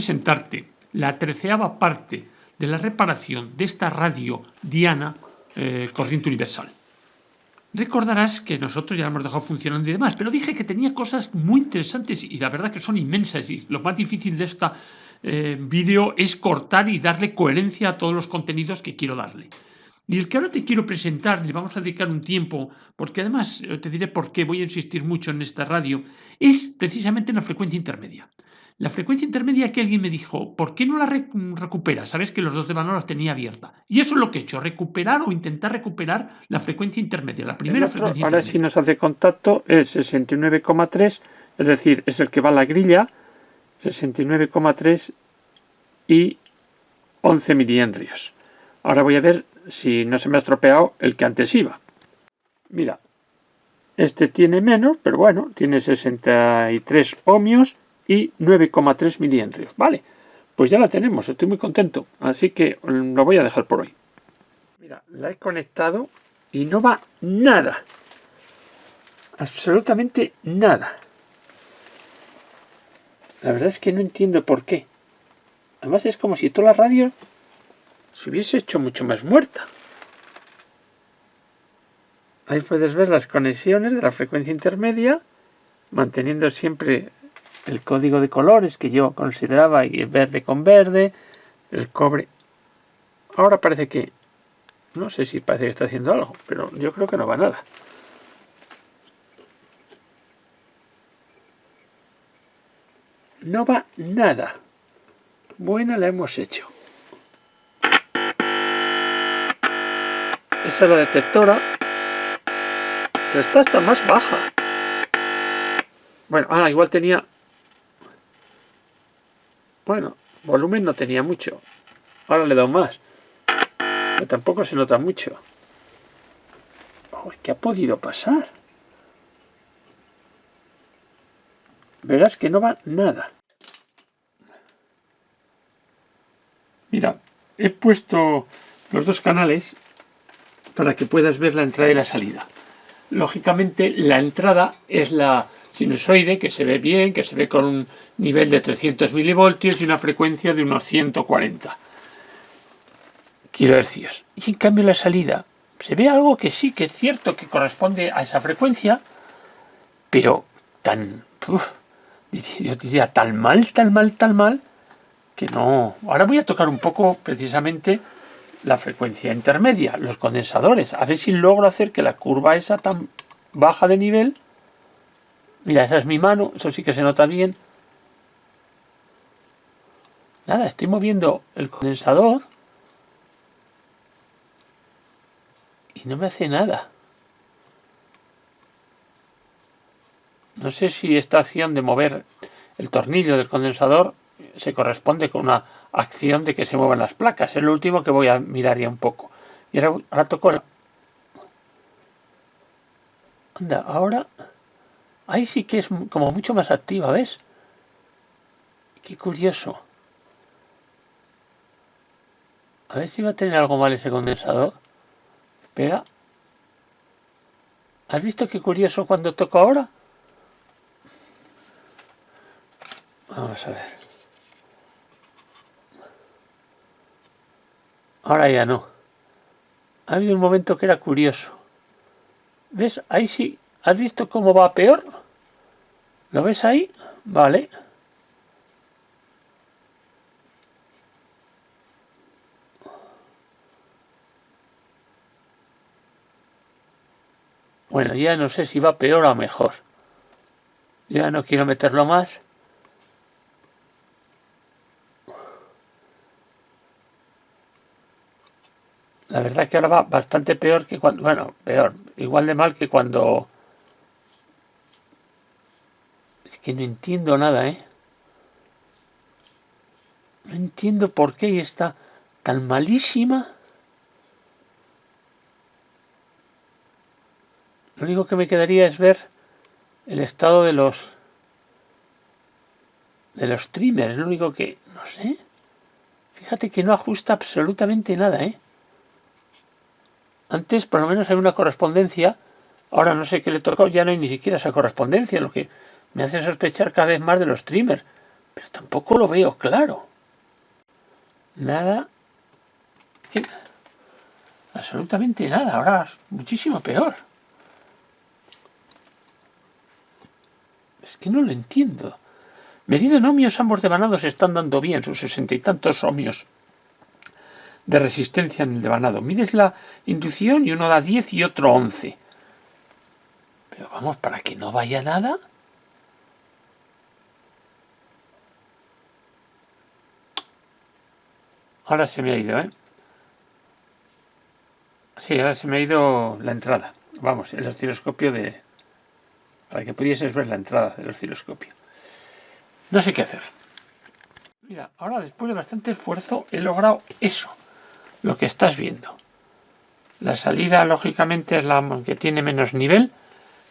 presentarte la 13ª parte de la reparación de esta radio Diana corriente universal. Recordarás que nosotros ya la hemos dejado funcionando y demás, pero dije que tenía cosas muy interesantes y la verdad que son inmensas, y lo más difícil de esta vídeo es cortar y darle coherencia a todos los contenidos que quiero darle. Y el que ahora te quiero presentar, le vamos a dedicar un tiempo, porque además te diré por qué voy a insistir mucho en esta radio, es precisamente en la frecuencia intermedia. La frecuencia intermedia, que alguien me dijo, ¿por qué no la recuperas? Sabes que los dos de Manolo las tenía abierta. Y eso es lo que he hecho, recuperar o intentar recuperar la frecuencia intermedia, la primera frecuencia ahora intermedia. sí nos hace contacto el 69,3, es decir, es el que va a la grilla, 69,3 y 11 milihenrios. Ahora voy a ver si no se me ha estropeado el que antes iba. Mira, este tiene menos, pero bueno, tiene 63 ohmios y 9,3 milihenrios. Vale, pues ya la tenemos, estoy muy contento, así que lo voy a dejar por hoy. Mira, la he conectado y no va nada, absolutamente nada. La verdad es que no entiendo por qué. Además es como si toda la radio se hubiese hecho mucho más muerta. Ahí puedes ver las conexiones de la frecuencia intermedia, manteniendo siempre el código de colores que yo consideraba, y el verde con verde, el cobre. Ahora parece que, no sé si parece que está haciendo algo, pero yo creo que no va nada. No va nada. Buena la hemos hecho. Esa es la detectora. Pero esta está más baja. Bueno, igual tenía... Bueno, volumen no tenía mucho. Ahora le he dado más. Pero tampoco se nota mucho. ¿Qué ha podido pasar? Verás que no va nada. Mira, he puesto los dos canales para que puedas ver la entrada y la salida. Lógicamente, la entrada es la sinusoide, que se ve bien, que se ve con un nivel de 300 milivoltios y una frecuencia de unos 140 kilohercios. Y en cambio la salida, se ve algo que sí, que es cierto, que corresponde a esa frecuencia, pero yo diría tan mal, que no. Ahora voy a tocar un poco precisamente la frecuencia intermedia, los condensadores, a ver si logro hacer que la curva esa tan baja de nivel. Mira, esa es mi mano, eso sí que se nota bien. Nada, estoy moviendo el condensador y no me hace nada. No sé si esta acción de mover el tornillo del condensador se corresponde con una acción de que se muevan las placas. Es lo último que voy a mirar ya un poco. Y ahora toco la... Anda, ahora... Ahí sí que es como mucho más activa, ¿ves? Qué curioso. A ver si va a tener algo mal ese condensador. Espera. ¿Has visto qué curioso cuando toco ahora? Vamos a ver. Ahora ya no. Ha habido un momento que era curioso. ¿Ves? Ahí sí. ¿Has visto cómo va peor? ¿Lo ves ahí? Vale. Bueno, ya no sé si va peor o mejor. Ya no quiero meterlo más. La verdad que ahora va bastante peor que cuando... Bueno, peor. Igual de mal que cuando... Es que no entiendo nada, ¿eh? No entiendo por qué está tan malísima. Lo único que me quedaría es ver el estado de los trimmers. Es lo único que... No sé. Fíjate que no ajusta absolutamente nada, ¿eh? Antes por lo menos hay una correspondencia. Ahora no sé qué le tocó. Ya no hay ni siquiera esa correspondencia. Lo que me hace sospechar cada vez más de los trimmers. Pero tampoco lo veo claro. Nada. Absolutamente nada. Ahora es muchísimo peor. Es que no lo entiendo. Medido en ohmios, ambos devanados están dando bien sus 60 y tantos ohmios de resistencia en el devanado. Mides la inducción y uno da 10 y otro 11. Pero vamos, para que no vaya nada. Ahora se me ha ido, ¿eh? Sí, ahora se me ha ido la entrada. Vamos, el osciloscopio de... Para que pudieses ver la entrada del osciloscopio. No sé qué hacer. Mira, ahora después de bastante esfuerzo he logrado eso. Lo que estás viendo. La salida, lógicamente, es la que tiene menos nivel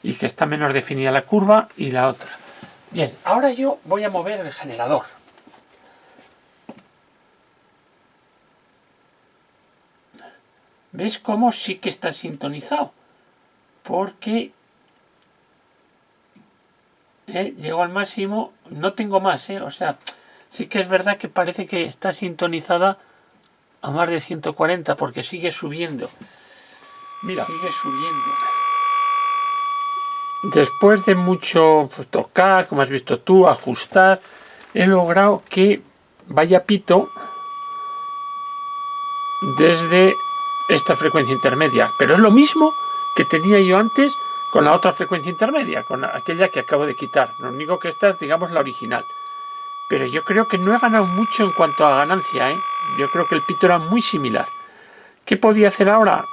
y que está menos definida la curva, y la otra. Bien, ahora yo voy a mover el generador. ¿Ves cómo sí que está sintonizado? Porque llego al máximo, no tengo más, o sea, sí que es verdad que parece que está sintonizada a más de 140 porque sigue subiendo. Mira, sigue subiendo. Después de mucho tocar, como has visto tú, ajustar, he logrado que vaya pito desde esta frecuencia intermedia. Pero es lo mismo que tenía yo antes con la otra frecuencia intermedia, con aquella que acabo de quitar. Lo único que esta es, digamos, la original. Pero yo creo que no he ganado mucho en cuanto a ganancia, ¿eh? Yo creo que el pito era muy similar. ¿Qué podía hacer ahora?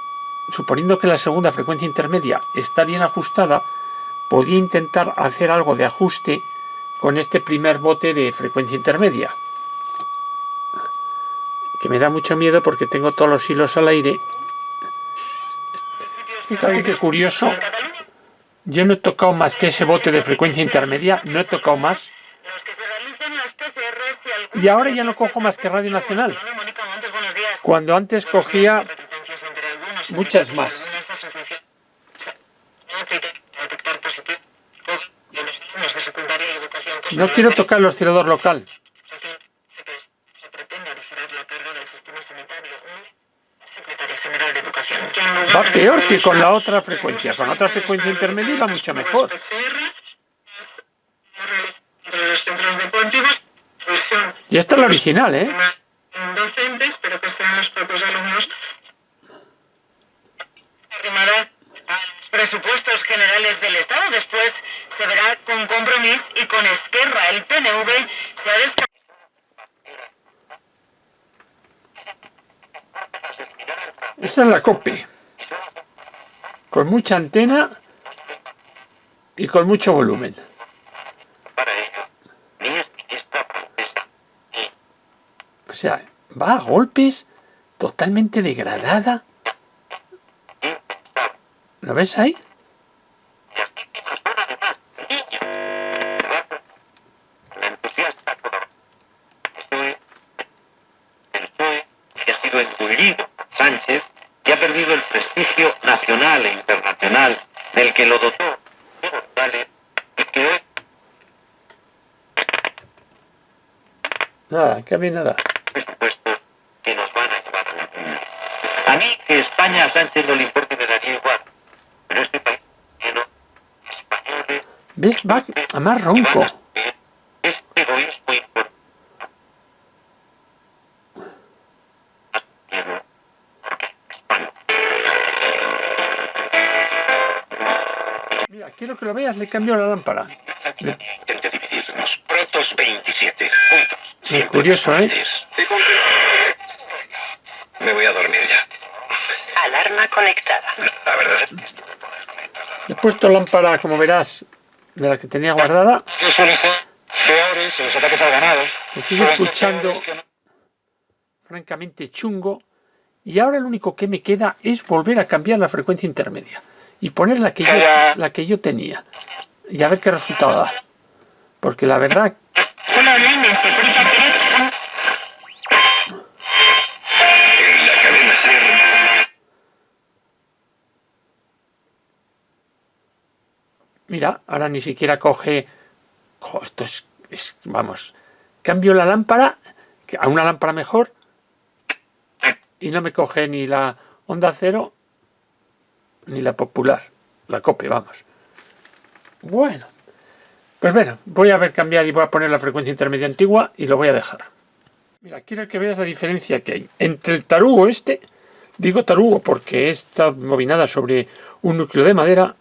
Suponiendo que la segunda frecuencia intermedia está bien ajustada, podía intentar hacer algo de ajuste con este primer bote de frecuencia intermedia. Que me da mucho miedo porque tengo todos los hilos al aire. Fíjate qué curioso. Yo no he tocado más que ese bote de frecuencia intermedia, no he tocado más. Y ahora ya no cojo más que Radio Nacional, cuando antes cogía muchas más. No quiero tocar el oscilador local. Va peor que con la otra frecuencia. Con la otra frecuencia intermedia va mucho mejor. Y esta es la original, ¿eh? Docentes, pero que sean los propios alumnos. Arrimará a los presupuestos generales del Estado. Después se verá con Compromís y con Esquerra. El PNV se ha descartado. Esa es la COPE. Con mucha antena y con mucho volumen. O sea, va a golpes, totalmente degradada. ¿Lo ves ahí? Sánchez, que ha perdido el prestigio nacional e internacional del que lo dotó, y que hoy... Nada, que a mí nada. Presupuestos que nos van a llevar a la ruina. A mí que España a Sánchez no le importe me daría igual, pero este país lleno de españoles... ¿Ves? Va a más ronco. Es egoísmo importante. Mira, quiero que lo veas, le cambio la lámpara. Intente dividirnos. Protos 27. Puntos. Muy curioso, ¿eh? Me voy a dormir ya. Alarma conectada. La verdad. He puesto lámpara, como verás, de la que tenía guardada. Suelen ser peores los ataques al ganado. Se sigue escuchando francamente chungo. Y ahora lo único que me queda es volver a cambiar la frecuencia intermedia y poner la que yo tenía. Y a ver qué resultado da. Porque la verdad... En la cadena SER. Mira, ahora ni siquiera coge... esto es... Vamos, cambio la lámpara a una lámpara mejor y no me coge ni la Onda Cero ni la Popular, la Cope, vamos. Bueno, pues bueno, voy a ver cambiar y voy a poner la frecuencia intermedia antigua y lo voy a dejar. Mira, quiero que veas la diferencia que hay entre el tarugo este, digo tarugo porque está bobinada sobre un núcleo de madera,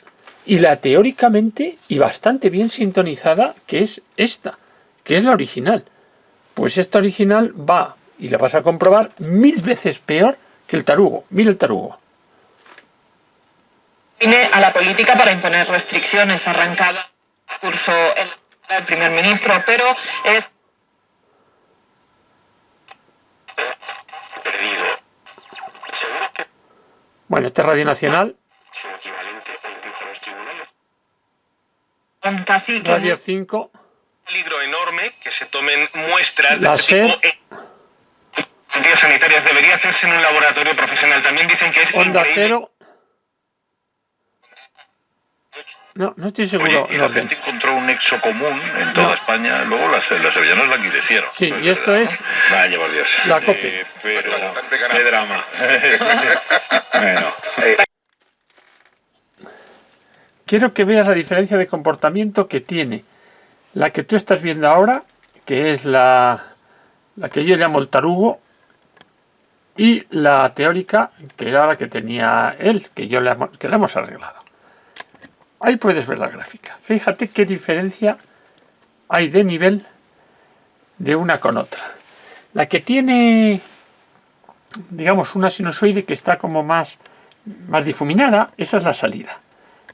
y la teóricamente y bastante bien sintonizada, que es esta, que es la original. Pues esta original va, y la vas a comprobar, 1000 veces peor que el tarugo. Mira el tarugo. Viene a la política para imponer restricciones arrancada curso el primer ministro, pero es Perdido. Seguro que Bueno, este es Radio Nacional, su equivalente o incluso los tribunales. un cacique. Radio 5, Peligro enorme que se tomen muestras de La este SER. tipo en medidas sanitarias. Debería hacerse en un laboratorio profesional. También dicen que es Onda increíble. Cero. No estoy seguro. Oye, y el la orden. gente encontró un nexo común en toda No. España, luego las sevillanas la enguidecieron. Sí, Pues y esto verdad, es ¿no? Vaya por Dios. la Cope. Pero, qué drama. Bueno, Quiero que veas la diferencia de comportamiento que tiene la que tú estás viendo ahora, que es la que yo llamo el tarugo, y la teórica, que era la que tenía él, que la hemos arreglado. Ahí puedes ver la gráfica. Fíjate qué diferencia hay de nivel de una con otra. La que tiene, digamos, una sinusoide que está como más difuminada, esa es la salida.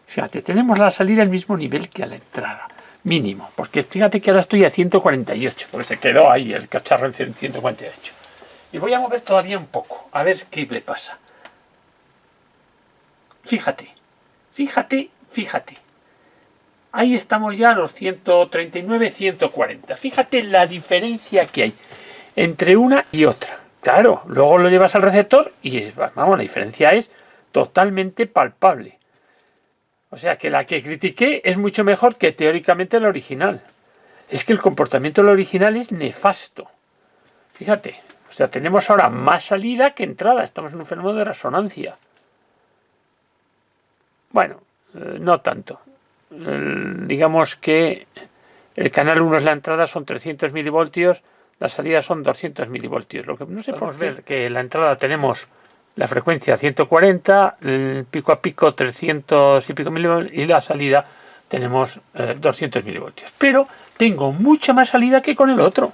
Fíjate, tenemos la salida al mismo nivel que a la entrada, mínimo, porque fíjate que ahora estoy a 148, porque se quedó ahí el cacharro en 148. Y voy a mover todavía un poco, a ver qué le pasa. Fíjate. Ahí estamos ya a los 139, 140. Fíjate la diferencia que hay entre una y otra. Claro, luego lo llevas al receptor y vamos, la diferencia es totalmente palpable. O sea que la que critiqué es mucho mejor que teóricamente la original. Es que el comportamiento de la original es nefasto. Fíjate, o sea, tenemos ahora más salida que entrada. Estamos en un fenómeno de resonancia. Bueno, no tanto. Digamos que el canal 1 es la entrada, son 300 milivoltios, la salida son 200 milivoltios. Lo que no sé podemos ver que en la entrada tenemos la frecuencia 140, el pico a pico 300 y pico milivoltios, y la salida tenemos 200 milivoltios. Pero tengo mucha más salida que con el otro.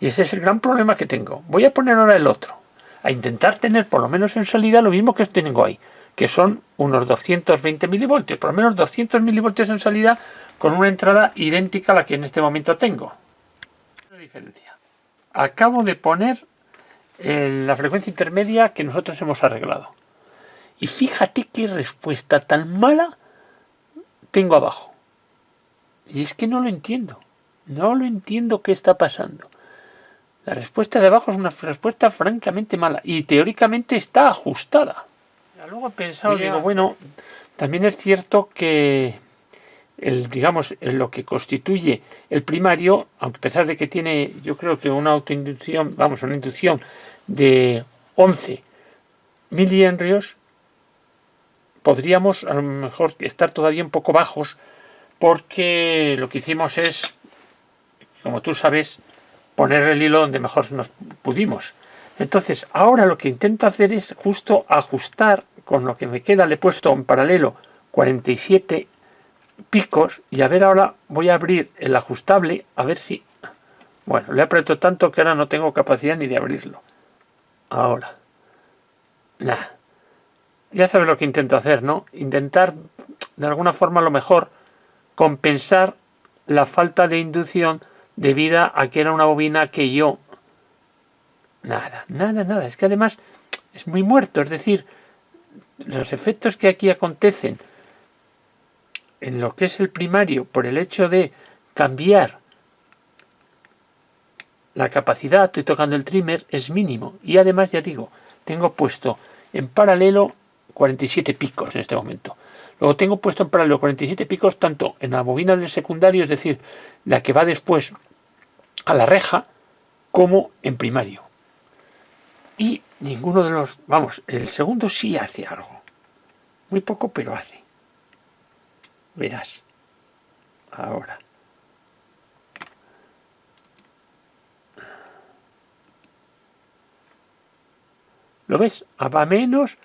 Y ese es el gran problema que tengo. Voy a poner ahora el otro, a intentar tener por lo menos en salida lo mismo que tengo ahí, que son unos 220 milivoltios, por lo menos 200 milivoltios en salida, con una entrada idéntica a la que en este momento tengo. La diferencia. Acabo de poner la frecuencia intermedia que nosotros hemos arreglado. Y fíjate qué respuesta tan mala tengo abajo. Y es que no lo entiendo. No lo entiendo qué está pasando. La respuesta de abajo es una respuesta francamente mala. Y teóricamente está ajustada. Luego he pensado, digo, bueno, también es cierto que digamos, lo que constituye el primario, aunque a pesar de que tiene, yo creo que una autoinducción, una inducción de 11 milihenrios, podríamos a lo mejor estar todavía un poco bajos, porque lo que hicimos es, como tú sabes, poner el hilo donde mejor nos pudimos. Entonces, ahora lo que intento hacer es justo ajustar con lo que me queda. Le he puesto en paralelo 47 picos y a ver, ahora voy a abrir el ajustable a ver si... Bueno, le aprieto tanto que ahora no tengo capacidad ni de abrirlo. Ahora. Nah. Ya sabes lo que intento hacer, ¿no? Intentar, de alguna forma, a lo mejor, compensar la falta de inducción debido a que era una bobina que yo... Nada. Es que además es muy muerto. Es decir, los efectos que aquí acontecen en lo que es el primario por el hecho de cambiar la capacidad, estoy tocando el trimmer, es mínimo. Y además, ya digo, tengo puesto en paralelo 47 picos en este momento. Luego tengo puesto en paralelo 47 picos tanto en la bobina del secundario, es decir, la que va después a la reja como en primario. Y ninguno de los... Vamos, el segundo sí hace algo. Muy poco, pero hace. Verás. Ahora. ¿Lo ves? Va menos.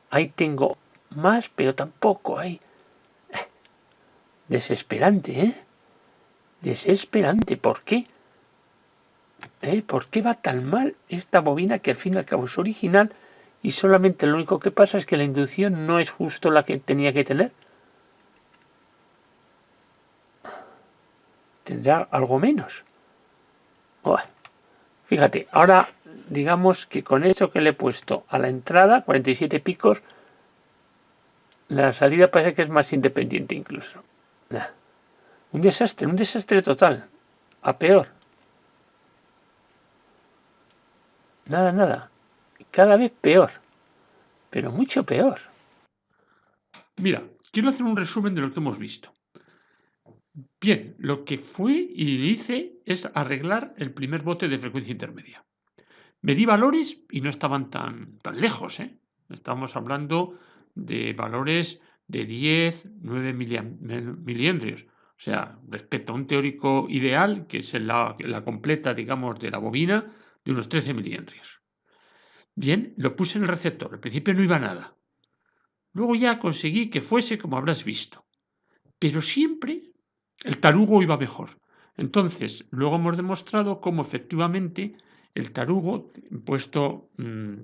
Ahí tengo más, pero tampoco hay. Desesperante, ¿eh? Desesperante. ¿Por qué? ¿Por qué va tan mal esta bobina que al fin y al cabo es original y solamente lo único que pasa es que la inducción no es justo la que tenía que tener? ¿Tendrá algo menos? Bueno, fíjate, ahora digamos que con eso que le he puesto a la entrada, 47 picos, la salida parece que es más independiente incluso. Un desastre total. A peor. Nada. Cada vez peor. Pero mucho peor. Mira, quiero hacer un resumen de lo que hemos visto. Bien, lo que fue y hice es arreglar el primer bote de frecuencia intermedia. Medí valores y no estaban tan lejos, ¿eh? Estamos hablando de valores de 10, 9 milihenrios. O sea, respecto a un teórico ideal, que es la completa, digamos, de la bobina, de unos 13 milihenrios. Bien, lo puse en el receptor. Al principio no iba nada. Luego ya conseguí que fuese como habrás visto. Pero siempre el tarugo iba mejor. Entonces, luego hemos demostrado cómo efectivamente el tarugo, puesto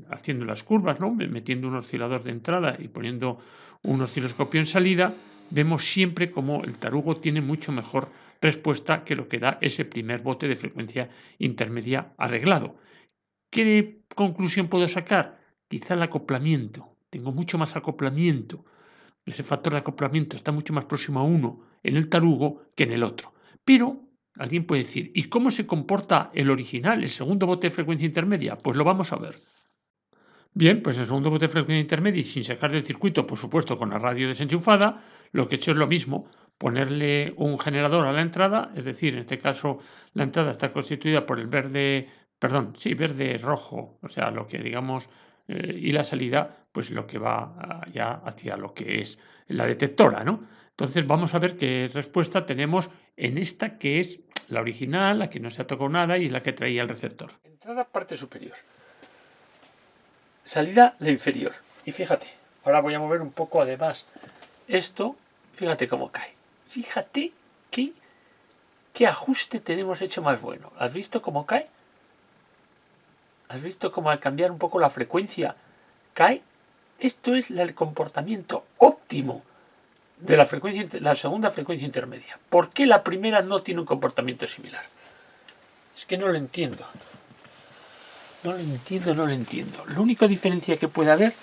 haciendo las curvas, ¿no? Metiendo un oscilador de entrada y poniendo un osciloscopio en salida, vemos siempre cómo el tarugo tiene mucho mejor respuesta que lo que da ese primer bote de frecuencia intermedia arreglado. ¿Qué conclusión puedo sacar? Quizá el acoplamiento. Tengo mucho más acoplamiento. Ese factor de acoplamiento está mucho más próximo a 1 en el tarugo que en el otro. Pero alguien puede decir, ¿y cómo se comporta el original, el segundo bote de frecuencia intermedia? Pues lo vamos a ver. Bien, pues el segundo bote de frecuencia intermedia, y sin sacar del circuito, por supuesto, con la radio desenchufada, lo que he hecho es lo mismo, ponerle un generador a la entrada, es decir, en este caso la entrada está constituida por el verde-rojo, o sea, lo que digamos, y la salida, pues lo que va ya hacia lo que es la detectora, ¿no? Entonces vamos a ver qué respuesta tenemos en esta que es la original, la que no se ha tocado nada y es la que traía el receptor. Entrada parte superior. Salida la inferior. Y fíjate, ahora voy a mover un poco además esto, fíjate cómo cae. Fíjate qué ajuste tenemos hecho más bueno. ¿Has visto cómo cae? ¿Has visto cómo al cambiar un poco la frecuencia cae? Esto es el comportamiento óptimo de la segunda frecuencia intermedia. ¿Por qué la primera no tiene un comportamiento similar? Es que no lo entiendo. No lo entiendo. La única diferencia que puede haber,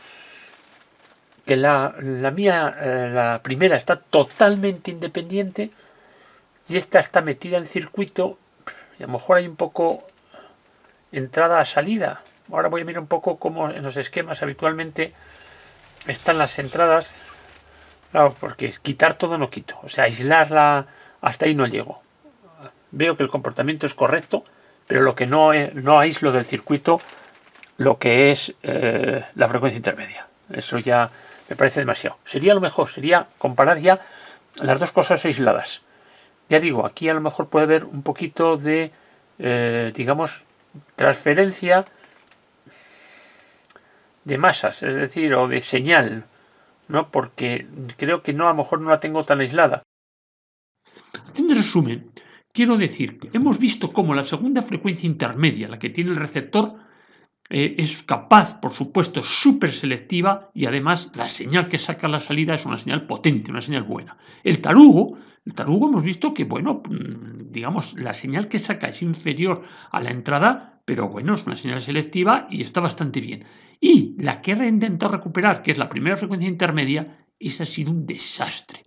que la primera está totalmente independiente y esta está metida en circuito, y a lo mejor hay un poco entrada a salida. Ahora voy a mirar un poco cómo en los esquemas habitualmente están las entradas. Claro, porque quitar todo no quito. O sea, aislarla hasta ahí no llego. Veo que el comportamiento es correcto, pero lo que no aíslo del circuito lo que es la frecuencia intermedia. Eso ya me parece demasiado. Sería lo mejor, sería comparar ya las dos cosas aisladas. Ya digo, aquí a lo mejor puede haber un poquito de, digamos, transferencia de masas, es decir, o de señal, ¿no? Porque creo que no, a lo mejor no la tengo tan aislada. Haciendo resumen, quiero decir, hemos visto cómo la segunda frecuencia intermedia, la que tiene el receptor, es capaz, por supuesto, súper selectiva y además la señal que saca la salida es una señal potente, una señal buena. El tarugo hemos visto que, bueno, digamos, la señal que saca es inferior a la entrada, pero bueno, es una señal selectiva y está bastante bien. Y la que he intentado recuperar, que es la primera frecuencia intermedia, esa ha sido un desastre.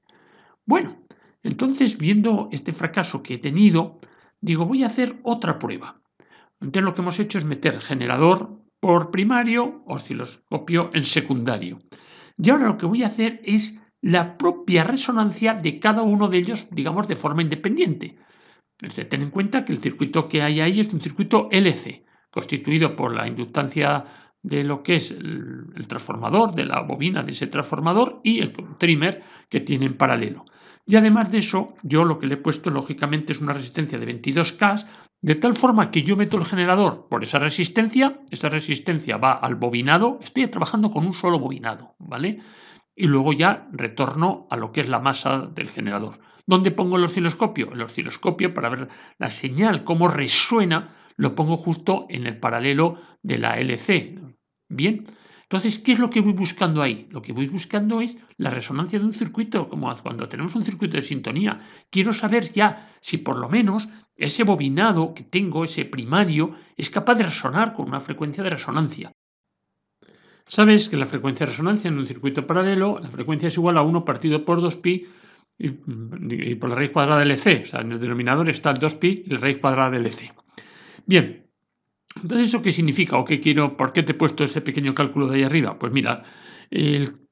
Bueno, entonces, viendo este fracaso que he tenido, digo, voy a hacer otra prueba. Entonces lo que hemos hecho es meter generador por primario, osciloscopio en secundario. Y ahora lo que voy a hacer es la propia resonancia de cada uno de ellos, digamos, de forma independiente. Ten en cuenta que el circuito que hay ahí es un circuito LC, constituido por la inductancia de lo que es el transformador, de la bobina de ese transformador y el trimmer que tiene en paralelo. Y además de eso, yo lo que le he puesto lógicamente es una resistencia de 22K, de tal forma que yo meto el generador por esa resistencia va al bobinado, estoy trabajando con un solo bobinado, ¿vale? Y luego ya retorno a lo que es la masa del generador. ¿Dónde pongo el osciloscopio? El osciloscopio, para ver la señal, cómo resuena, lo pongo justo en el paralelo de la LC. Bien, entonces, ¿qué es lo que voy buscando ahí? Lo que voy buscando es la resonancia de un circuito, como cuando tenemos un circuito de sintonía. Quiero saber ya si por lo menos ese bobinado que tengo, ese primario, es capaz de resonar con una frecuencia de resonancia. Sabes que la frecuencia de resonancia en un circuito paralelo, la frecuencia es igual a 1 partido por 2pi y por la raíz cuadrada de LC. O sea, en el denominador está el 2pi y la raíz cuadrada de LC. Bien, entonces, ¿eso qué significa? ¿O qué quiero? ¿Por qué te he puesto ese pequeño cálculo de ahí arriba? Pues mira,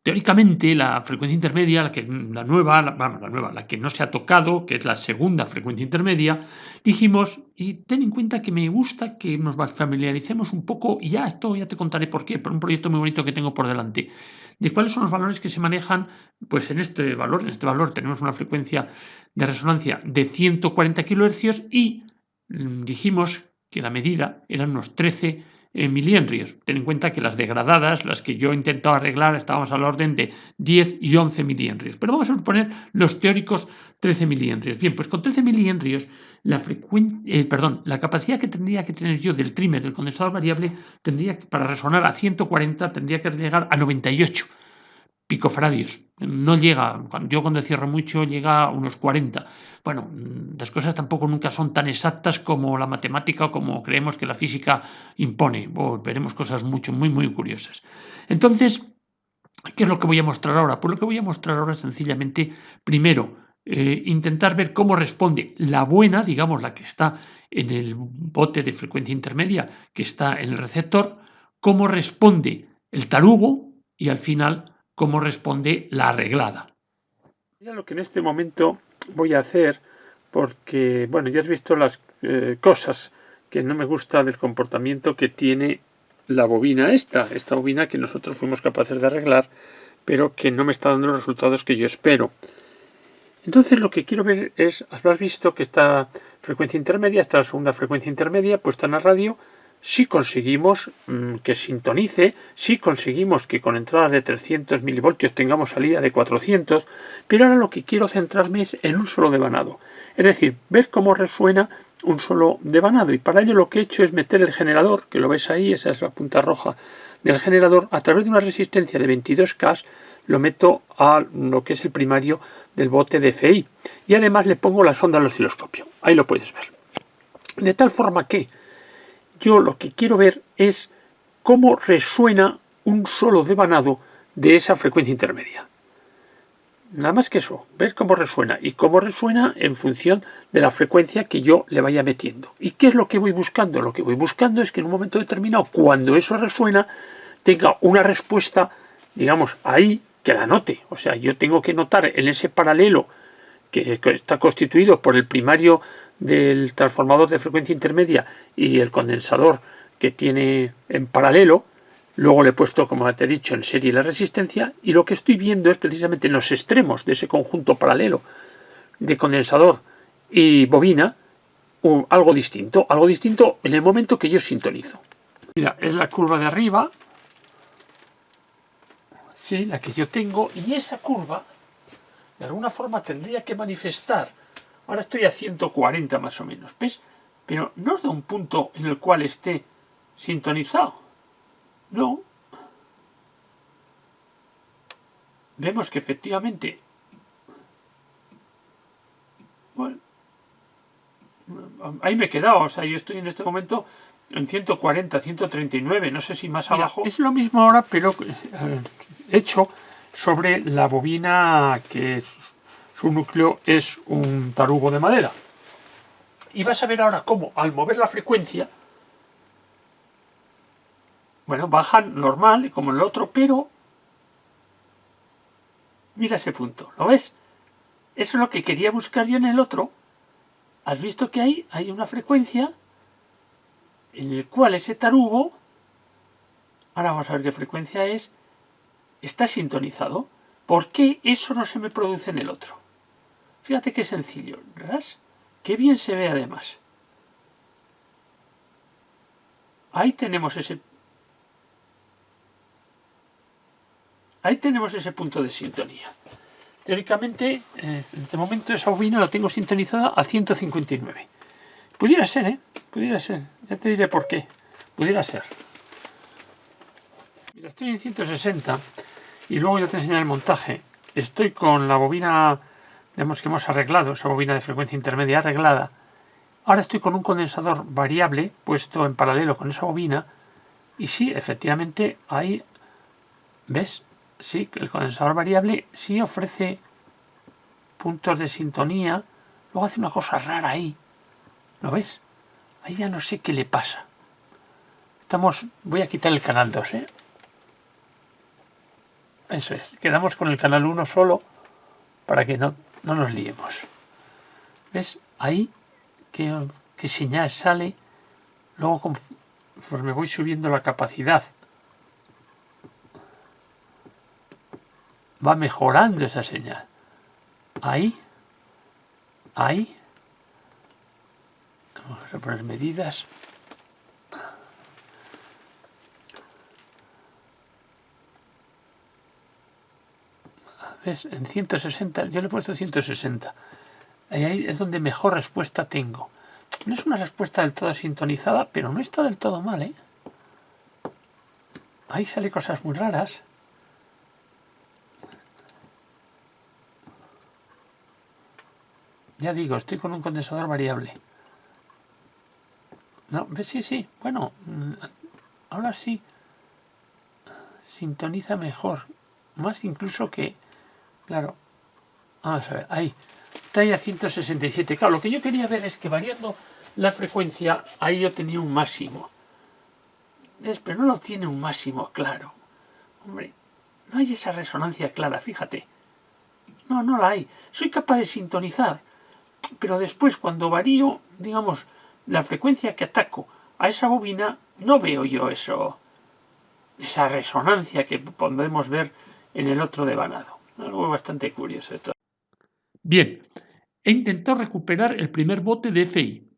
teóricamente la frecuencia intermedia, la que no se ha tocado, que es la segunda frecuencia intermedia, dijimos, y ten en cuenta que me gusta que nos familiaricemos un poco, y ya te contaré por qué, por un proyecto muy bonito que tengo por delante, de cuáles son los valores que se manejan, pues en este valor tenemos una frecuencia de resonancia de 140 kHz y dijimos que la medida eran unos 13 milihenrios. Ten en cuenta que las degradadas, las que yo he intentado arreglar, estábamos al orden de 10 y 11 milihenrios. Pero vamos a suponer los teóricos 13 milihenrios. Bien, pues con 13 milihenrios, la capacidad que tendría que tener yo del trimmer, del condensador variable, para resonar a 140, tendría que llegar a 98 picofaradios. No llega, yo cuando cierro mucho llega a unos 40. Bueno, las cosas tampoco nunca son tan exactas como la matemática o como creemos que la física impone. Veremos cosas muy curiosas. Entonces, ¿qué es lo que voy a mostrar ahora? Pues lo que voy a mostrar ahora es sencillamente, primero, intentar ver cómo responde la buena, digamos la que está en el bote de frecuencia intermedia, que está en el receptor, cómo responde el tarugo y al final cómo responde la arreglada. Mira lo que en este momento voy a hacer, porque, bueno, ya has visto las cosas que no me gusta del comportamiento que tiene la bobina esta bobina que nosotros fuimos capaces de arreglar, pero que no me está dando los resultados que yo espero. Entonces lo que quiero ver es, has visto que esta frecuencia intermedia, esta segunda frecuencia intermedia puesta en la radio, si conseguimos que sintonice, si conseguimos que con entradas de 300 milivoltios tengamos salida de 400, pero ahora lo que quiero centrarme es en un solo devanado. Es decir, ver cómo resuena un solo devanado. Y para ello lo que he hecho es meter el generador, que lo ves ahí, esa es la punta roja del generador, a través de una resistencia de 22K, lo meto a lo que es el primario del bote de FI. Y además le pongo la sonda al osciloscopio. Ahí lo puedes ver. De tal forma que yo lo que quiero ver es cómo resuena un solo devanado de esa frecuencia intermedia. Nada más que eso, ver cómo resuena y cómo resuena en función de la frecuencia que yo le vaya metiendo. ¿Y qué es lo que voy buscando? Lo que voy buscando es que en un momento determinado, cuando eso resuena, tenga una respuesta, digamos, ahí, que la note. O sea, yo tengo que notar en ese paralelo que está constituido por el primario del transformador de frecuencia intermedia y el condensador que tiene en paralelo. Luego le he puesto, como te he dicho, en serie la resistencia, y lo que estoy viendo es precisamente en los extremos de ese conjunto paralelo de condensador y bobina algo distinto en el momento que yo sintonizo. Mira, es la curva de arriba, sí, la que yo tengo, y esa curva de alguna forma tendría que manifestar. Ahora estoy a 140 más o menos, ¿ves? Pero no es de un punto en el cual esté sintonizado. No. Vemos que efectivamente, bueno, ahí me he quedado. O sea, yo estoy en este momento en 140, 139, no sé si más abajo. Es lo mismo ahora, pero hecho sobre la bobina que su núcleo es un tarugo de madera. Y vas a ver ahora cómo al mover la frecuencia, bueno, bajan normal como en el otro, pero mira ese punto, ¿lo ves? Eso es lo que quería buscar yo en el otro, has visto que hay una frecuencia en la cual ese tarugo, ahora vamos a ver qué frecuencia es, está sintonizado. ¿Por qué eso no se me produce en el otro? Fíjate qué sencillo, ¿ras? Qué bien se ve además. Ahí tenemos ese punto de sintonía. Teóricamente, en este momento esa bobina la tengo sintonizada a 159. Pudiera ser, ¿eh? Pudiera ser. Ya te diré por qué. Pudiera ser. Mira, estoy en 160 y luego ya te enseñaré el montaje. Estoy con la bobina, digamos que hemos arreglado, esa bobina de frecuencia intermedia arreglada. Ahora estoy con un condensador variable puesto en paralelo con esa bobina y sí, efectivamente, ahí, ¿ves? Sí, el condensador variable sí ofrece puntos de sintonía. Luego hace una cosa rara ahí. ¿Lo ves? Ahí ya no sé qué le pasa. Voy a quitar el canal 2, ¿eh? Eso es. Quedamos con el canal 1 solo para que no nos liemos. ¿Ves? Ahí qué señal sale. Luego conforme voy subiendo la capacidad va mejorando esa señal. Ahí. Vamos a poner medidas. ¿Ves? En 160, yo le he puesto 160. Ahí es donde mejor respuesta tengo. No es una respuesta del todo sintonizada, pero no está del todo mal, ¿eh? Ahí sale cosas muy raras. Ya digo, estoy con un condensador variable. No, ¿ves? Sí. Bueno, ahora sí. Sintoniza mejor. Más incluso que... Claro. Vamos a ver, ahí. Está ahí a 167. Claro, lo que yo quería ver es que variando la frecuencia, ahí yo tenía un máximo. ¿Ves? Pero no lo tiene un máximo claro. Hombre, no hay esa resonancia clara, fíjate. No la hay. Soy capaz de sintonizar. Pero después, cuando varío, digamos, la frecuencia que ataco a esa bobina, no veo yo esa resonancia que podemos ver en el otro devanado. Algo bastante curioso. Bien, he intentado recuperar el primer bote de FI.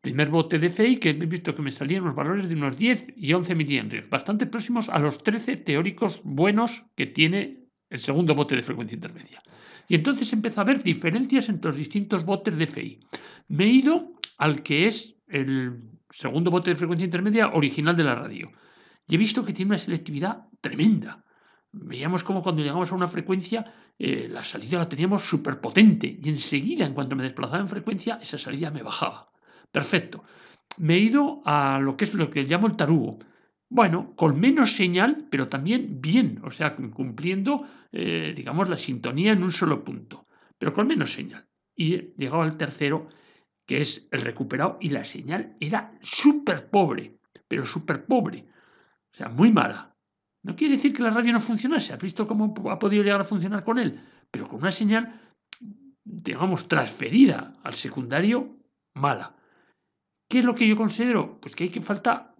Primer bote de FI que he visto que me salían unos valores de unos 10 y 11 milihenrios, bastante próximos a los 13 teóricos buenos que tiene el segundo bote de frecuencia intermedia. Y entonces empezó a haber diferencias entre los distintos botes de FI. Me he ido al que es el segundo bote de frecuencia intermedia original de la radio. Y he visto que tiene una selectividad tremenda. Veíamos como cuando llegamos a una frecuencia, la salida la teníamos súper potente. Y enseguida, en cuanto me desplazaba en frecuencia, esa salida me bajaba. Perfecto. Me he ido a lo que es lo que llamo el tarugo. Bueno, con menos señal, pero también bien, o sea, cumpliendo, digamos, la sintonía en un solo punto, pero con menos señal. Y he llegado al tercero, que es el recuperado, y la señal era súper pobre, pero súper pobre, o sea, muy mala. No quiere decir que la radio no funcionase, has visto cómo ha podido llegar a funcionar con él, pero con una señal, digamos, transferida al secundario, mala. ¿Qué es lo que yo considero? Pues que hay que falta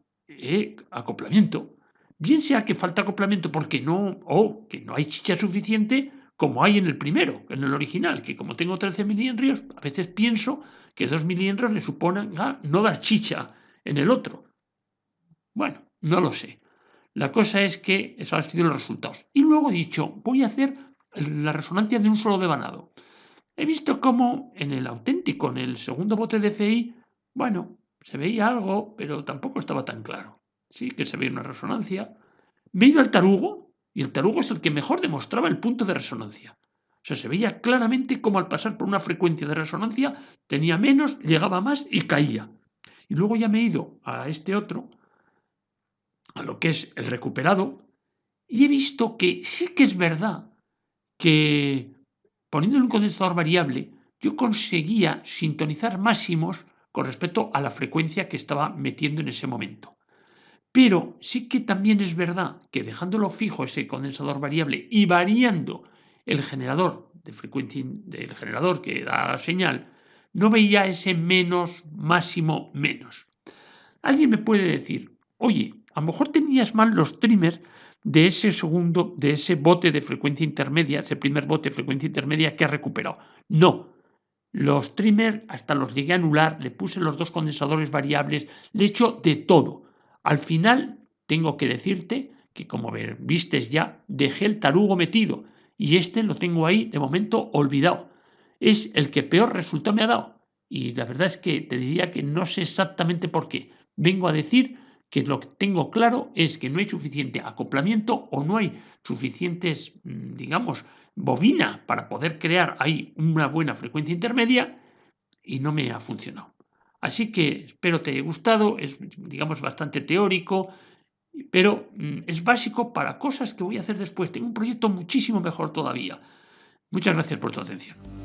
acoplamiento. Bien sea que falta acoplamiento porque que no hay chicha suficiente como hay en el primero, en el original, que como tengo 13 milihenrios, a veces pienso que 2 milihenrios le suponen no dar chicha en el otro. Bueno, no lo sé. La cosa es que esos han sido los resultados. Y luego he dicho, voy a hacer la resonancia de un solo devanado. He visto cómo en el auténtico, en el segundo bote de FI, bueno, se veía algo, pero tampoco estaba tan claro. Sí que se veía una resonancia. Me he ido al tarugo, y el tarugo es el que mejor demostraba el punto de resonancia. O sea, se veía claramente cómo al pasar por una frecuencia de resonancia tenía menos, llegaba más y caía. Y luego ya me he ido a este otro, a lo que es el recuperado, y he visto que sí que es verdad que poniéndole un condensador variable, yo conseguía sintonizar máximos con respecto a la frecuencia que estaba metiendo en ese momento. Pero sí que también es verdad que dejándolo fijo ese condensador variable y variando el generador de frecuencia del generador que da la señal, no veía ese menos, máximo, menos. Alguien me puede decir, oye, a lo mejor tenías mal los trimmers de ese bote de frecuencia intermedia, ese primer bote de frecuencia intermedia que has recuperado. No, los trimmers hasta los llegué a anular, le puse los 2 condensadores variables, le he hecho de todo. Al final, tengo que decirte que, como vistes ya, dejé el tarugo metido y lo tengo ahí, de momento, olvidado. Es el que peor resultado me ha dado. Y la verdad es que te diría que no sé exactamente por qué. Vengo a decir que lo que tengo claro es que no hay suficiente acoplamiento o no hay suficientes, digamos, bobina para poder crear ahí una buena frecuencia intermedia y no me ha funcionado. Así que espero te haya gustado, es, digamos, bastante teórico, pero es básico para cosas que voy a hacer después. Tengo un proyecto muchísimo mejor todavía. Muchas gracias por tu atención.